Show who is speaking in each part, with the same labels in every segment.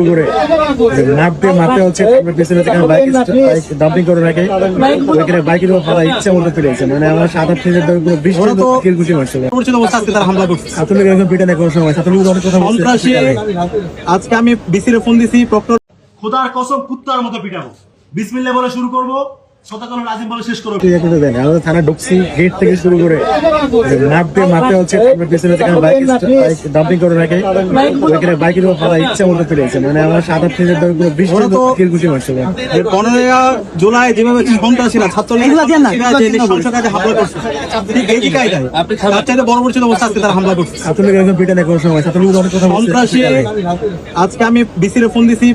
Speaker 1: করে মারতে মারতে হচ্ছে পিছনে বাইক ডাম্পিং করে রাখে ওইখানে বাইকের উপর ফালা ইচ্ছা মতো ফিরেছে মানে আমার 7-8 মিনিটের পুরো 20 মিনিট কিল ঘুষি মারছিল
Speaker 2: তারা হামলা করছে
Speaker 1: ছাত্রলীগ একদম পিটা নেই কোনো সময় ছাত্রলীগ অনেক কথা বলছে
Speaker 2: আজকে আমি বিসির ফোন দিছি প্রক্টর
Speaker 3: খোদার কসম কুত্তার মতো পিটাবো বিসমিল্লাহ বলে শুরু করবো সদাকাল নাজিম বলে শেষ করবো
Speaker 1: আমাদের থানা ঢুকছি গেট থেকে শুরু করে মারতে মারতে হচ্ছে পিছনে বাইক ডাম্পিং করে রাখে ওইখানে বাইকের উপর ফালা ইচ্ছা মতো ফিরেছে মানে আমার 7-8 মিনিটের পুরো 20 মিনিট কিল ঘুষি মারছিল
Speaker 2: 15 জুলাই যেভাবে সন্ত্রাসীরা ছাত্রলীগ সংসদে হামলা করছে ঠিক এই কায়দায় তার চাইতে বড় বড় অবস্থা আজকে তারা হামলা করছে
Speaker 1: ছাত্রলীগ একদম পিটা নেই কোনো সময় ছাত্রলীগ অনেক কথা বলছে
Speaker 2: সন্ত্রাসী আজকে আমি বিসির ফোন দিছি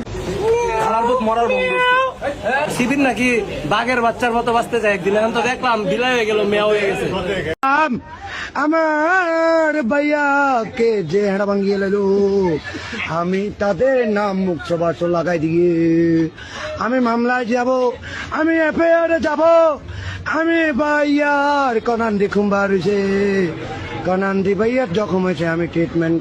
Speaker 4: সেদিন নাকি বাঘের বাচ্চার মতো বাঁচতে যায় একদিন এখন তো দেখলাম বিলাই হয়ে গেল মেয়া হয়ে গেছে
Speaker 5: আমার ভাইয়াকে যে হেঁড়া ভাঙিয়ে এলো আমি তাদের নাম মুক্ত বাক্স লাগাই দিয়ে আমি মামলায় যাব, আমি এফআইআর যাব, আমি ভাইয়ার কনান্দি খুম্বার হয়েছে কনান্দি ভাইয়ার জখম হয়েছে আমি ট্রিটমেন্ট